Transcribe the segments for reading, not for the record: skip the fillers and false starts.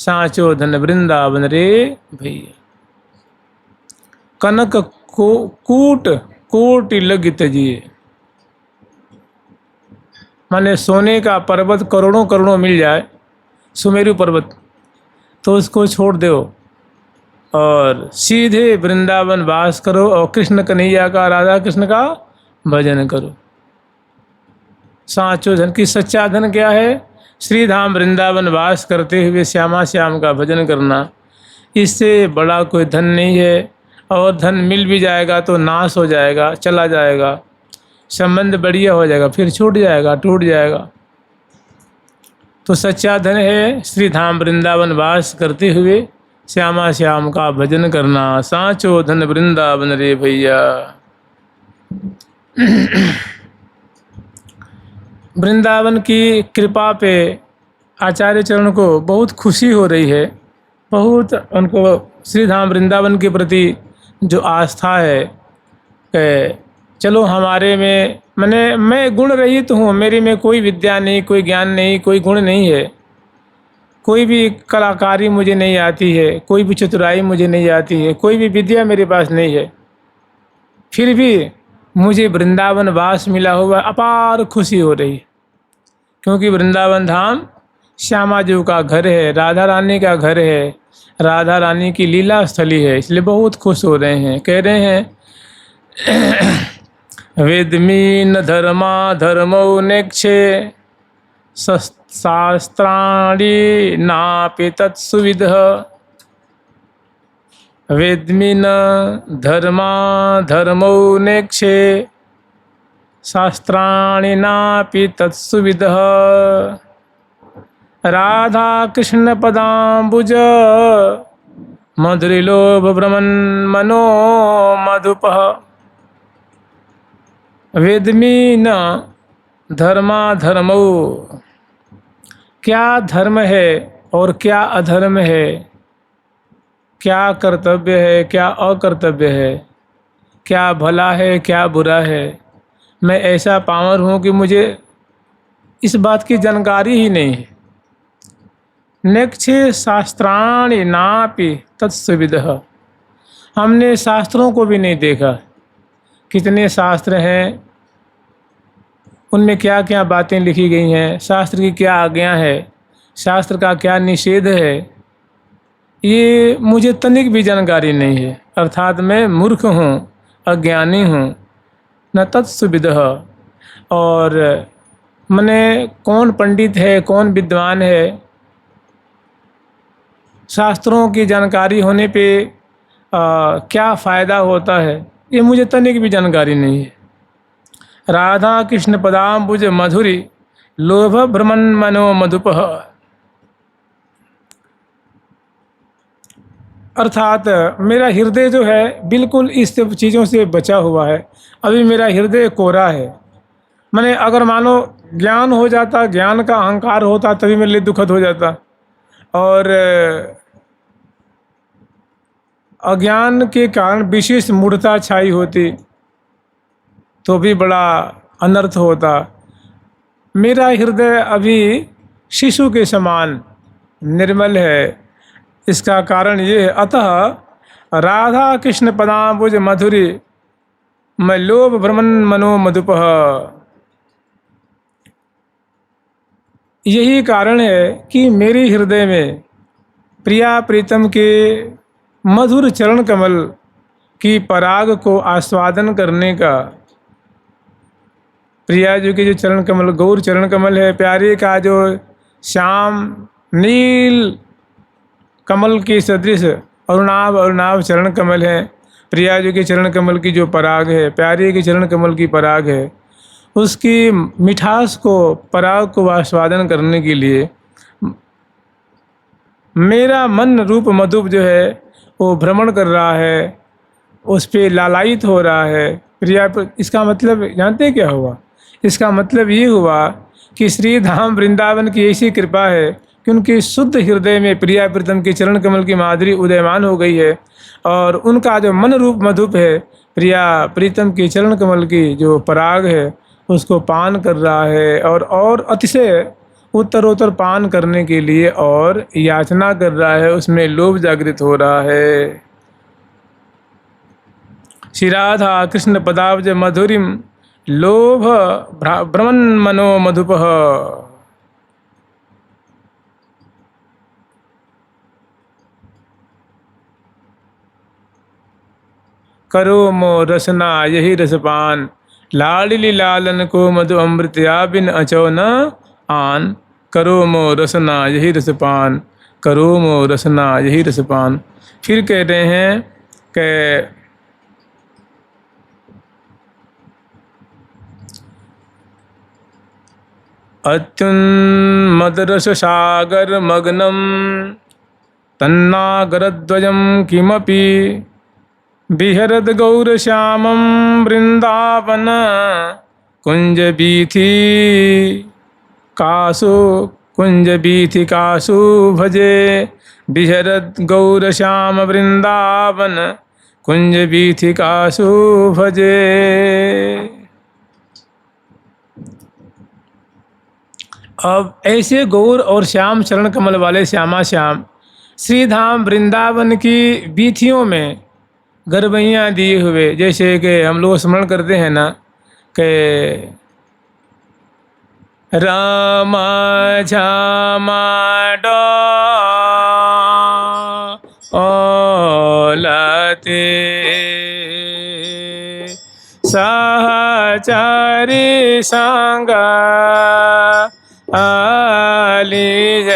सांचो धन वृंदावन रे भैया। कनक को कूट कोटि लग तजिए, माने सोने का पर्वत करोड़ों करोड़ों मिल जाए, सुमेरु पर्वत, तो उसको छोड़ दो और सीधे वृंदावन वास करो और कृष्ण कन्हैया का, राधा कृष्ण का भजन करो। सांचो धन की सच्चा धन क्या है? श्री धाम वृंदावन वास करते हुए श्यामा श्याम का भजन करना, इससे बड़ा कोई धन नहीं है। और धन मिल भी जाएगा तो नाश हो जाएगा, चला जाएगा, संबंध बढ़िया हो जाएगा, फिर छूट जाएगा, टूट जाएगा। तो सच्चा धन है श्री धाम वृंदावन वास करते हुए श्यामा श्याम का भजन करना। सांचो धन वृंदावन रे भैया। वृंदावन की कृपा पे आचार्य चरण को बहुत खुशी हो रही है, बहुत उनको श्री धाम वृंदावन के प्रति जो आस्था है कि चलो हमारे में, मैं गुण रहित हूँ, मेरे में कोई विद्या नहीं, कोई ज्ञान नहीं, कोई गुण नहीं है, कोई भी कलाकारी मुझे नहीं आती है, कोई भी चतुराई मुझे नहीं आती है, कोई भी विद्या मेरे पास नहीं है, फिर भी मुझे वृंदावन वास मिला हुआ अपार खुशी हो रही है। क्योंकि वृंदावन धाम श्यामा जी का घर है, राधा रानी का घर है, राधा रानी की लीला स्थली है, इसलिए बहुत खुश हो रहे हैं। कह रहे हैं वेदमीन धर्मा धर्मो नेक्षे शास्त्राणि नापि तत्सुविध। वेदमीन धर्मा धर्मो नेक्षे शास्त्राणि नापि तत्सुविध। राधा कृष्ण पदाम्बुज मधुरिलोभ भ्रमन् मनो मधुपः। वेदमी न धर्मा धर्मो, क्या धर्म है और क्या अधर्म है, क्या कर्तव्य है क्या अकर्तव्य है, क्या भला है क्या बुरा है। मैं ऐसा पामर हूँ कि मुझे इस बात की जानकारी ही नहीं है। नेक्षे शास्त्राणि नापि तत्सुविदः, हमने शास्त्रों को भी नहीं देखा। कितने शास्त्र हैं, उनमें क्या क्या बातें लिखी गई हैं, शास्त्र की क्या आज्ञा है, शास्त्र का क्या निषेध है, ये मुझे तनिक भी जानकारी नहीं है। अर्थात मैं मूर्ख हूँ, अज्ञानी हूँ, न तत्सुविदः। और मने कौन पंडित है कौन विद्वान है, शास्त्रों की जानकारी होने पे क्या फ़ायदा होता है, ये मुझे तनिक भी जानकारी नहीं है। राधा कृष्ण पदाम्बुज मधुरी लोभ भ्रमन् मनो मधुपः। अर्थात मेरा हृदय जो है बिल्कुल इस सब चीज़ों से बचा हुआ है। अभी मेरा हृदय कोरा है। मैंने अगर मानो ज्ञान हो जाता, ज्ञान का अहंकार होता, तभी मेरे लिए दुखद हो जाता। और अज्ञान के कारण विशेष मूढ़ता छाई होती तो भी बड़ा अनर्थ होता। मेरा हृदय अभी शिशु के समान निर्मल है। इसका कारण ये है, अतः राधा कृष्ण पदाम्बुज मधुरी मैं लोभ भ्रमन् मनो मधुपः। यही कारण है कि मेरे हृदय में प्रिया प्रीतम के मधुर चरण कमल की पराग को आस्वादन करने का, प्रिया जी के जो चरण कमल, गौर चरण कमल है, प्यारे का जो श्याम नील कमल के सदृश अरुणाभ अरुणाभ चरण कमल है, प्रिया जी के चरण कमल की जो पराग है, प्यारे के चरण कमल की पराग है, उसकी मिठास को, पराग को आस्वादन करने के लिए मेरा मन रूप मधुप जो है वो भ्रमण कर रहा है, उस पर लालायित हो रहा है। प्रिया, इसका मतलब जानते हैं क्या हुआ? इसका मतलब ये हुआ कि श्री धाम वृंदावन की ऐसी कृपा है कि उनके शुद्ध हृदय में प्रिया प्रीतम के चरण कमल की माधुरी उदयमान हो गई है और उनका जो मन रूप मधुप है, प्रिया प्रीतम के चरण कमल की जो पराग है उसको पान कर रहा है और अतिशय उत्तरोत्तर पान करने के लिए और याचना कर रहा है, उसमें लोभ जागृत हो रहा है। श्री राधा कृष्ण पदाब्ज मधुरिम लोभ भ्रमन मनो मधुपः। करो मो रसना यही रसपान, लाडली लालन को मधु अमृतया बिन अचो न आन। करो मो रसना यही रसपान, करो मो रसना यही रसपान। फिर कह रहे हैं कि अत्युन्मदरस सागर मग्नम तन्नागरद्वयं किमपि बिहरद गौर श्यामं वृंदावन कुंज बीथि कासु कुंज बीथि कासु भजे। बिहरद गौर श्याम वृंदावन कुंज बीथि कासु भजे। अब ऐसे गौर और श्याम चरण कमल वाले श्यामा श्याम श्रीधाम वृंदावन की बीथियों में गरबैयाँ दिए हुए, जैसे कि हम लोग स्मरण करते हैं ना कि राम झामा डोलते सहचरी संग आली जय।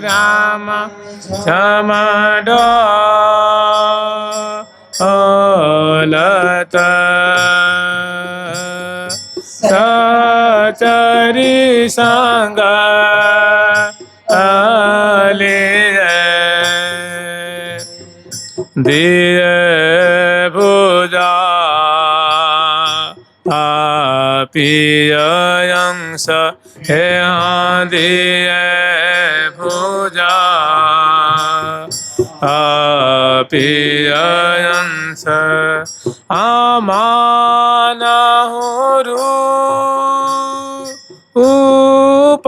राम क्षमा डोलत सहचरी संग आली जय। दिय भुजा पियंस हे दिय भुजा पियंस आमानहु रूप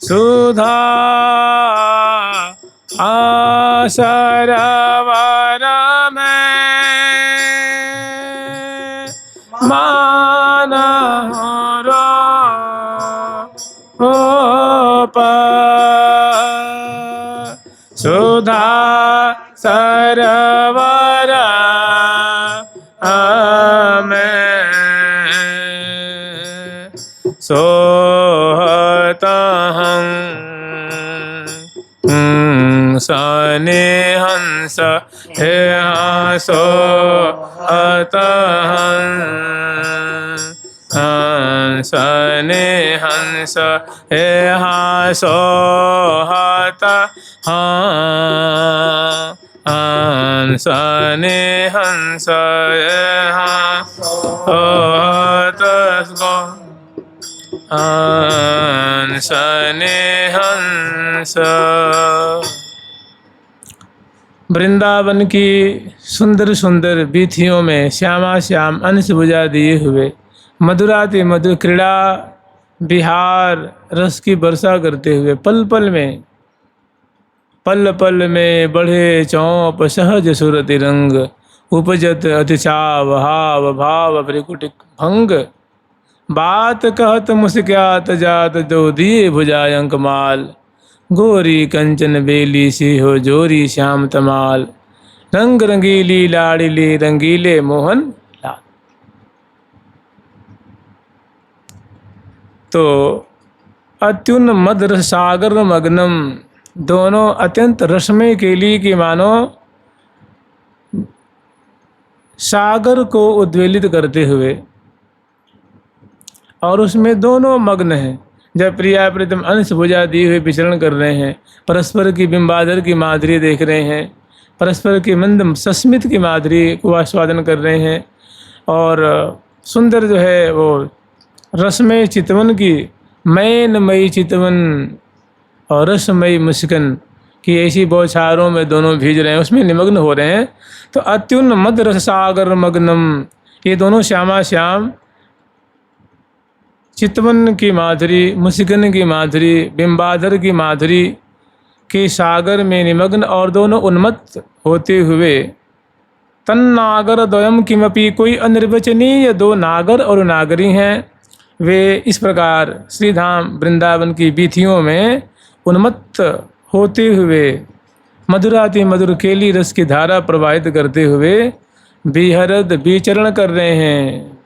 सुधा आसरवर में मानहु रूप सुधा सरवर में सोहत सने हंस हे सोहत सने हंस हे सोहत सने हंस सोहत सने हंस। वृंदावन की सुंदर सुंदर बीथियों में श्यामा श्याम अंश बुझा दिए हुए मधुराति मधुर क्रीड़ा बिहार रस की वर्षा करते हुए पल पल में बढ़े चौप सहज सुरति रंग उपजत अतिचाव हाव भाव भ्रिकुटिक भंग। बात कहत मुस्क्यात जात दो दिए भुजायंक माल गोरी कंचन बेली सी हो जोरी श्याम तमाल रंग रंगीली लाड़िली रंगीले मोहन लाल। तो अत्युन्न मद रस सागर मग्नम, दोनों अत्यंत रसमय केली की मानो सागर को उद्वेलित करते हुए और उसमें दोनों मग्न हैं। जब प्रिया प्रीतम अंश भुजा दिए हुए विचरण कर रहे हैं, परस्पर की बिंबादर की माधुरी देख रहे हैं, परस्पर की मंद सस्मित की माधुरी को आस्वादन कर रहे हैं और सुंदर जो है वो रसमय चितवन की मैनमयी चितवन और रसमयी मुस्कन की ऐसी बौछारों में दोनों भीज रहे हैं, उसमें निमग्न हो रहे हैं। तो अत्युन्न मद रस सागर मग्नम, ये दोनों श्यामा श्याम चितवन की माधुरी, मुस्किन की माधुरी, बिंबाधर की माधुरी के सागर में निमग्न और दोनों उन्मत्त होते हुए तन्नागर द्वयम किमपि, कोई अनिर्वचनीय दो नागर और नागरी हैं, वे इस प्रकार श्रीधाम वृंदावन की वीथियों में उन्मत्त होते हुए मधुराति मधुर केली रस की धारा प्रवाहित करते हुए बेहद विचरण कर रहे हैं।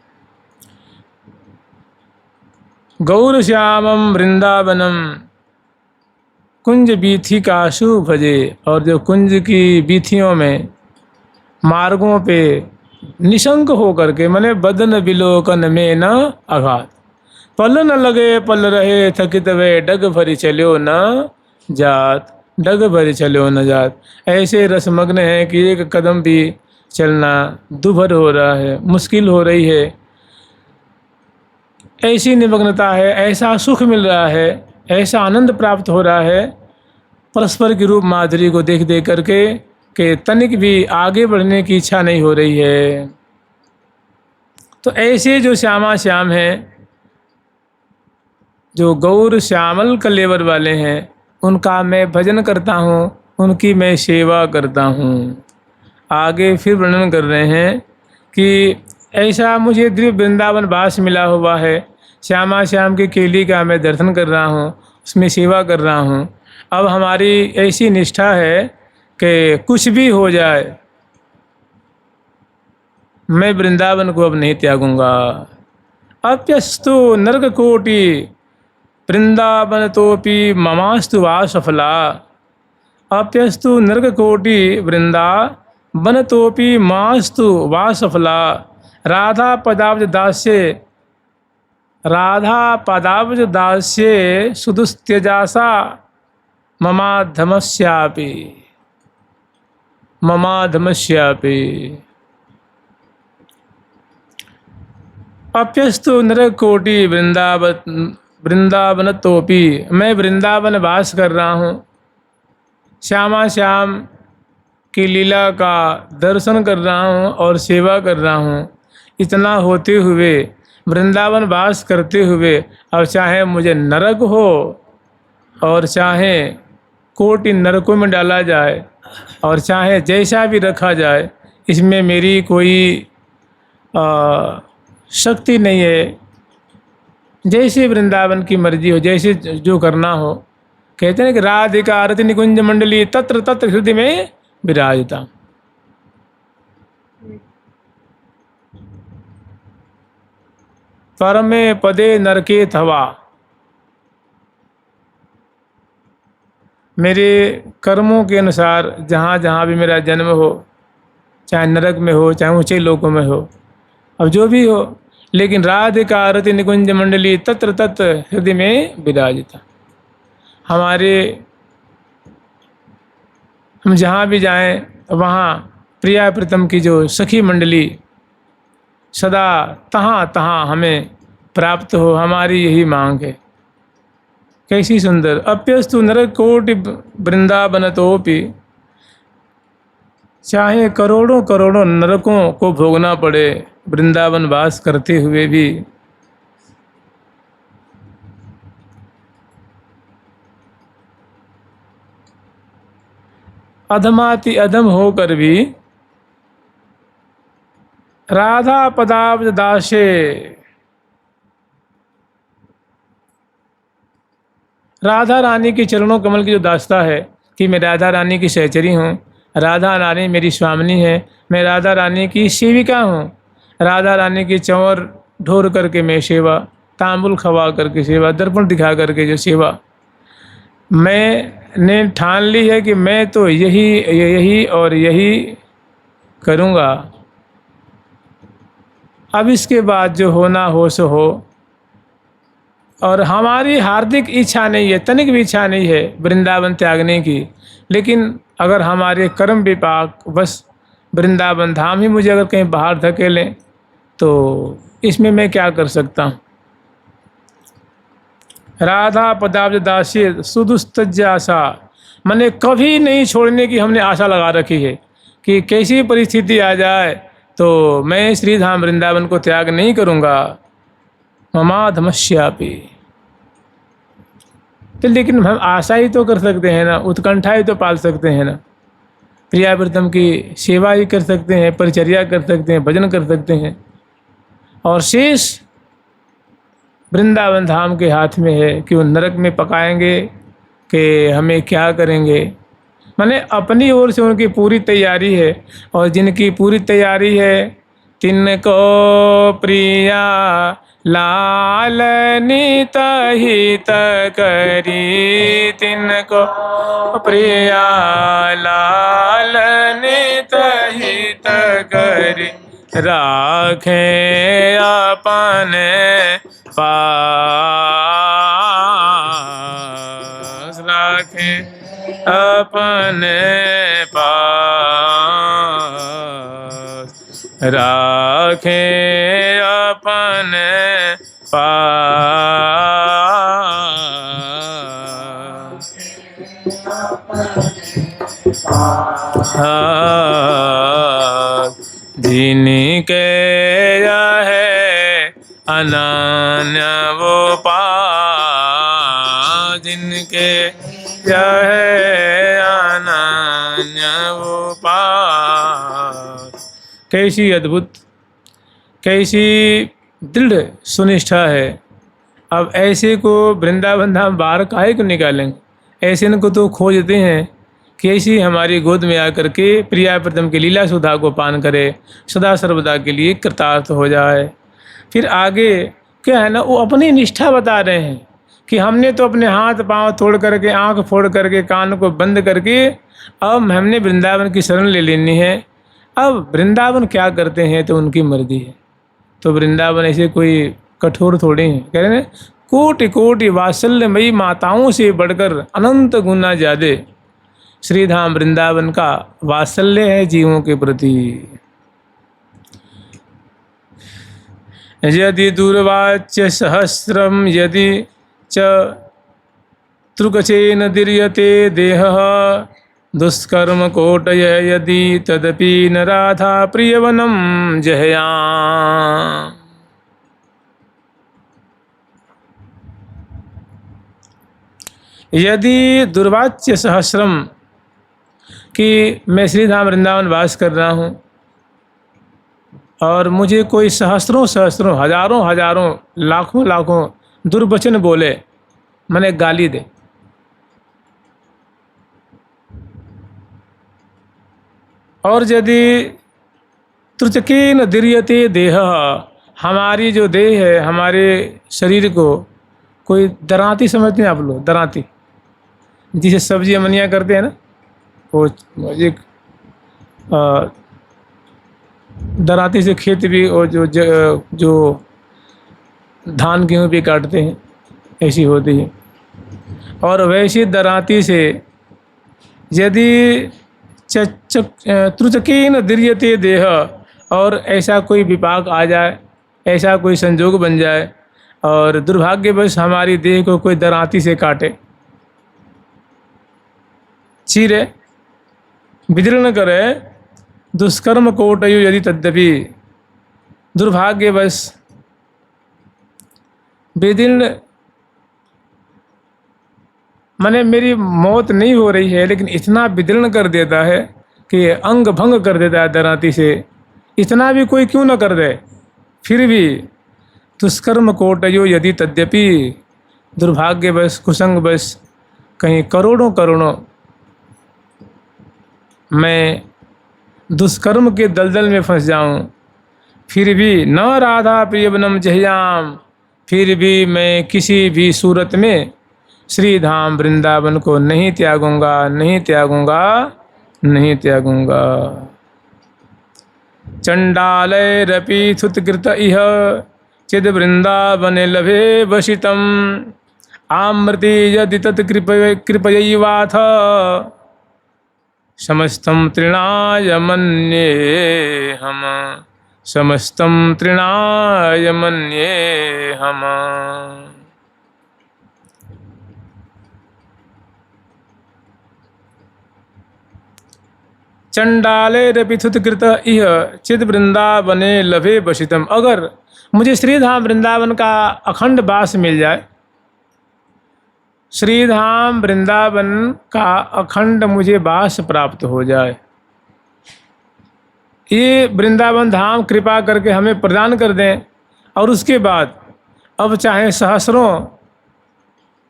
गौर श्यामम वृंदावनम कुंज बीथिकाशु भजे, और जो कुंज की बीथियों में मार्गों पे निशंक होकर के, मने बदन विलोकन में न आघात, पल न लगे पल रहे थकित वे, डग भरी चलो न जात, डग भरी चलो न जात। ऐसे रसमग्न है कि एक कदम भी चलना दुभर हो रहा है, मुश्किल हो रही है। ऐसी निमग्नता है, ऐसा सुख मिल रहा है, ऐसा आनंद प्राप्त हो रहा है परस्पर की रूप माधुरी को देख देख करके कि तनिक भी आगे बढ़ने की इच्छा नहीं हो रही है। तो ऐसे जो श्यामा श्याम हैं, जो गौर श्यामल कलेवर वाले हैं, उनका मैं भजन करता हूँ, उनकी मैं सेवा करता हूँ। आगे फिर वर्णन कर रहे हैं कि ऐसा मुझे दिव्य वृंदावन वास मिला हुआ है, श्यामा श्याम की केली का मैं दर्शन कर रहा हूँ, उसमें सेवा कर रहा हूँ। अब हमारी ऐसी निष्ठा है कि कुछ भी हो जाए मैं वृंदावन को अब नहीं त्यागूंगा। अप्यस्तु नरक कोटि वृंदावन तोपि ममास्तु वा सफला, अप्यस्तु नरक कोटि वृंदावन तोपि मास्तु वा सफला। राधा पदाब्ज दास्ये, राधा पदाब्ज दास्ये सुदुस्त्यजासा ममाधमस्यापि, ममाधमस्यापि। अप्यस्तु नरक कोटि वृंदावन तोपि, मैं वृंदावन वास कर रहा हूँ, श्यामा श्याम की लीला का दर्शन कर रहा हूँ और सेवा कर रहा हूँ। इतना होते हुए, वृंदावन वास करते हुए, अब चाहे मुझे नरक हो और चाहे कोटि नरकों में डाला जाए और चाहे जैसा भी रखा जाए, इसमें मेरी कोई शक्ति नहीं है। जैसे वृंदावन की मर्जी हो, जैसे जो करना हो। कहते हैं कि राधिका रति निकुंज मंडली तत्र तत्र हृदय में विराजता। परमे पदे नरके थवा, मेरे कर्मों के अनुसार जहाँ जहाँ भी मेरा जन्म हो, चाहे नरक में हो चाहे ऊंचे लोकों में हो, अब जो भी हो, लेकिन राधिका रति निकुंज मंडली तत्र तत्र हृदय में विराजिता। हम जहाँ भी जाएं वहाँ प्रिया प्रीतम की जो सखी मंडली सदा तहाँ तहाँ हमें प्राप्त हो, हमारी यही मांग है। कैसी सुंदर। अप्यस्तु नरक कोटि वृंदावन तोपि, चाहे करोड़ों करोड़ों नरकों को भोगना पड़े वृंदावन वास करते हुए भी, अधमाति अधम होकर भी राधा पदाब्ज दासे, राधा रानी के चरणों कमल की जो दास्ता है कि मैं राधा रानी की सहचरी हूँ, राधा रानी मेरी स्वामिनी है, मैं राधा रानी की सेविका हूँ, राधा रानी की चंवर ढोर करके मैं सेवा, तांबुल खवा करके सेवा, दर्पण दिखा करके जो सेवा, मैंने ठान ली है कि मैं तो यही और यही करूँगा। अब इसके बाद जो होना हो सो हो। और हमारी हार्दिक इच्छा नहीं है, तनिक भी इच्छा नहीं है वृंदावन त्यागने की, लेकिन अगर हमारे कर्म विपाक बस वृंदावन धाम ही मुझे अगर कहीं बाहर धकेलें तो इसमें मैं क्या कर सकता हूँ। राधा पदाब्ज दासी सुदुस्तज्जासा, मैंने कभी नहीं छोड़ने की हमने आशा लगा रखी है कि कैसी परिस्थिति आ जाए तो मैं श्री धाम वृंदावन को त्याग नहीं करूँगा। ममाधमस्यापि। तो लेकिन हम आशा ही तो कर सकते हैं ना, उत्कंठा ही तो पाल सकते हैं ना, प्रियाव्रतम की सेवा ही कर सकते हैं, परिचर्या कर सकते हैं, भजन कर सकते हैं। और शेष वृंदावन धाम के हाथ में है कि वो नरक में पकाएंगे कि हमें क्या करेंगे। माने अपनी ओर से उनकी पूरी तैयारी है, और जिनकी पूरी तैयारी है तिनको प्रिया लालनी तहित करी, तिनको प्रिया लालनी तहित करी, राखे अपने पास, राखे अपने पास, राखे अपने पास। जिनके यह अनन्य वो पास, जिनके यह अनन्य वो पास। कैसी अद्भुत, कैसी दृढ़ सुनिष्ठा है। अब ऐसे को वृंदावन धाम बाहर काहे को निकालेंगे, ऐसे इनको तो खोजते हैं कि ऐसी हमारी गोद में आकर के प्रियाव्रतम की लीला सुधा को पान करे, सदा सर्वदा के लिए कृतार्थ हो जाए। फिर आगे क्या है ना, वो अपनी निष्ठा बता रहे हैं कि हमने तो अपने हाथ पांव तोड़ करके, आंख फोड़ करके, कान को बंद करके अब हमने वृंदावन की शरण ले लेनी है। अब वृंदावन क्या करते हैं तो उनकी मर्जी है। तो वृंदावन ऐसे कोई कठोर थोड़े हैं, कह रहे हैं कोटि कोटि वात्सल्यमयी माताओं से बढ़कर अनंत गुना ज़्यादा श्रीधाम वृंदावन का वात्सल्य है जीवों के प्रति। यदि दुर्वाच्य सहस्रम यदि च तृकचेन दीर्यते देहः, दुष्कर्म कोटय यदि तदपि न राधा प्रियवनम जहयाम। यदि दुर्वाच्य सहस्रम कि मैं श्रीधाम वृंदावन वास कर रहा हूँ और मुझे कोई सहस्रों सहस्रों, हजारों हजारों, लाखों लाखों दुर्वचन बोले, मैंने गाली दे, और यदि त्रुचकेन दीर्यते देह, हमारी जो देह है, हमारे शरीर को कोई दराती समझते हैं आप लोग, दराती जिसे सब्जी अमनिया करते हैं ना, वो एक दराती से खेत भी और जो धान गेहूँ भी काटते हैं, ऐसी होती है। और वैसी दराती से यदि त्रुचकेन दीर्यते देह, और ऐसा कोई विपाक आ जाए, ऐसा कोई संजोग बन जाए और दुर्भाग्यवश हमारी देह को कोई दराती से काटे, चीरे, विदीर्ण करे, दुष्कर्म कोटयु यदि तद्यपि, दुर्भाग्यवश विदीर्ण माने मेरी मौत नहीं हो रही है, लेकिन इतना विदीर्ण कर देता है कि अंग भंग कर देता है दराती से, इतना भी कोई क्यों न कर दे, फिर भी दुष्कर्म कोटयो यदि तद्यपि, दुर्भाग्यवश कुसंगवश कहीं करोड़ों करोड़ों मैं दुष्कर्म के दलदल में फंस जाऊं, फिर भी न राधा प्रियवनम जहयाम, फिर भी मैं किसी भी सूरत में श्रीधाम वृंदावन को नहीं त्यागूंगा, नहीं त्यागूंगा, नहीं त्यागूंगा। चंडालैरपि थुतकृत इह चिद वृंदावन लभे वशितम, आमृति यदि तत् कृपयैवाथ, समस्तं तृणाय मन्येऽहम्, समस्तं तृणाय मन्येऽहम्। चंडाले रपिथुत कृत इह चिद वृंदावने लभे बसितम। अगर मुझे श्रीधाम वृंदावन का अखंड वास मिल जाए, श्रीधाम वृंदावन का अखंड मुझे वास प्राप्त हो जाए, ये वृंदावन धाम कृपा करके हमें प्रदान कर दें, और उसके बाद अब चाहे सहस्रों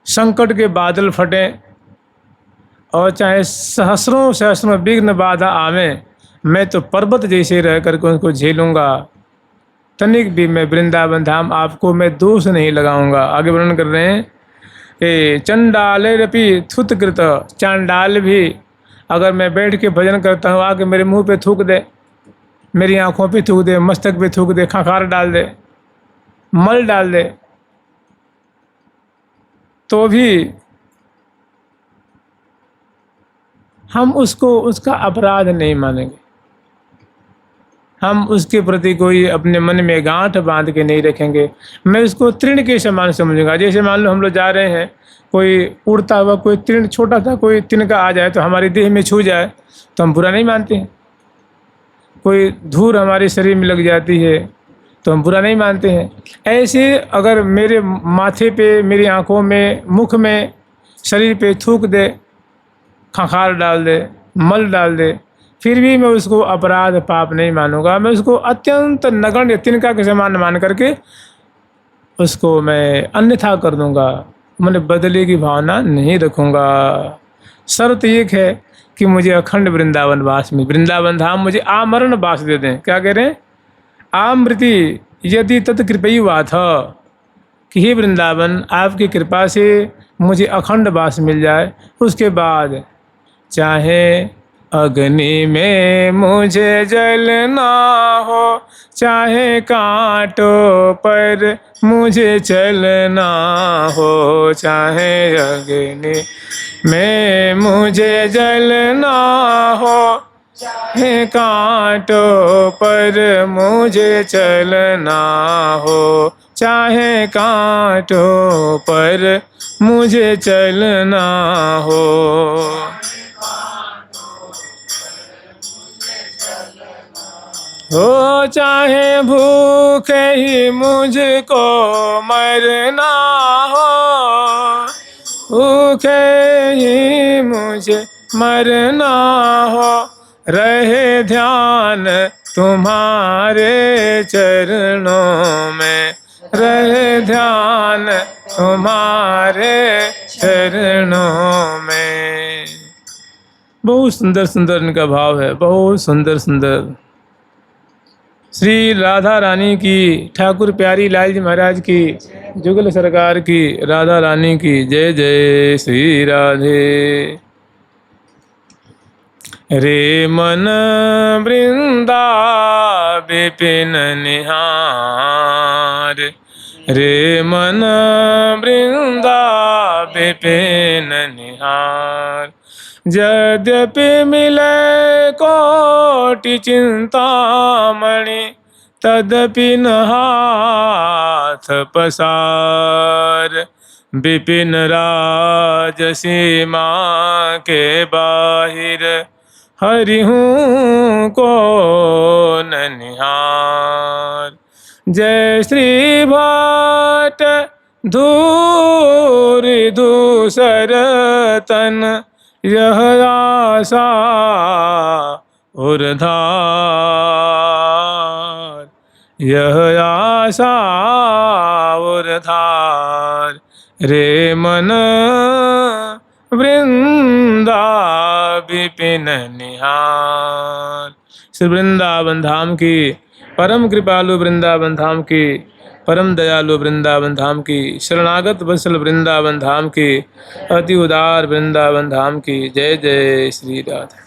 संकट के बादल फटें और चाहे सहस्रों सहस्रों विघ्न बाधा आवें, मैं तो पर्वत जैसे रह करके उनको झेलूंगा। तनिक भी मैं वृंदावन धाम आपको मैं दोष नहीं लगाऊंगा। आगे वर्णन कर रहे हैं, ए चंडाले रपि थुत कृत, चांडाल भी अगर मैं बैठ के भजन करता हूँ आके मेरे मुंह पे थूक दे, मेरी आंखों पे थूक दे, मस्तक पे थूक दे, खंखार डाल दे, मल डाल दे, तो भी हम उसको उसका अपराध नहीं मानेंगे। हम उसके प्रति कोई अपने मन में गांठ बांध के नहीं रखेंगे। मैं उसको तृण के समान समझूंगा। जैसे मान लो हम लोग जा रहे हैं, कोई उड़ता हुआ कोई तृण, छोटा सा कोई तिनका आ जाए तो हमारी देह में छू जाए तो हम बुरा नहीं मानते हैं। कोई धूल हमारे शरीर में लग जाती है तो हम बुरा नहीं मानते हैं। ऐसे अगर मेरे माथे पे, मेरी आंखों में, मुख में, शरीर पे थूक दे, खंखार डाल दे, मल डाल दे, फिर भी मैं उसको अपराध पाप नहीं मानूंगा। मैं उसको अत्यंत नगण्य तिनका के समान मान करके उसको मैं अन्यथा कर दूंगा। मैंने बदले की भावना नहीं रखूंगा। शर्त एक है कि मुझे अखंड वृंदावन वास में, वृंदावन धाम मुझे आमरण वास दे दें। क्या कह रहे हैं? आमृति यदि तत्कृपयी वाथ, कि हे वृंदावन आपकी कृपा से मुझे अखंड वास मिल जाए। उसके बाद चाहे अग्नि में मुझे जलना हो, चाहे कांटों पर मुझे चलना हो, चाहे अग्नि में मुझे जलना हो, चाहे कांटों पर मुझे चलना हो, चाहे कांटों पर मुझे चलना हो। हो चाहे भूखे ही मुझको मरना हो, भूखे ही मुझे मरना हो, रहे ध्यान तुम्हारे चरणों में, रहे ध्यान तुम्हारे चरणों में। बहुत सुंदर सुंदर इनका भाव है, बहुत सुंदर सुंदर। श्री राधा रानी की, ठाकुर प्यारी लाल जी महाराज की, जुगल सरकार की, राधा रानी की जय जय श्री राधे। रे मन वृंदा विपिन निहार, रे मन वृंदा विपिन निहार, यद्यपि मिले कोटि चिंतामणि, तदपि न हाथ पसार, विपिन राज सीमा के बाहिर, हरिहूँ को निहार। जय श्री भट्ट धूर धूसर तन, यह आशा उर्धार, यह आशा उर्धार, रे मन वृंदा विपिन निहार। श्री वृंदावन धाम की, परम कृपालु वृंदावन धाम की, परम दयालु वृंदावन धाम की, शरणागत वत्सल वृंदावन धाम की, अति उदार वृंदावन धाम की जय जय श्री राधा।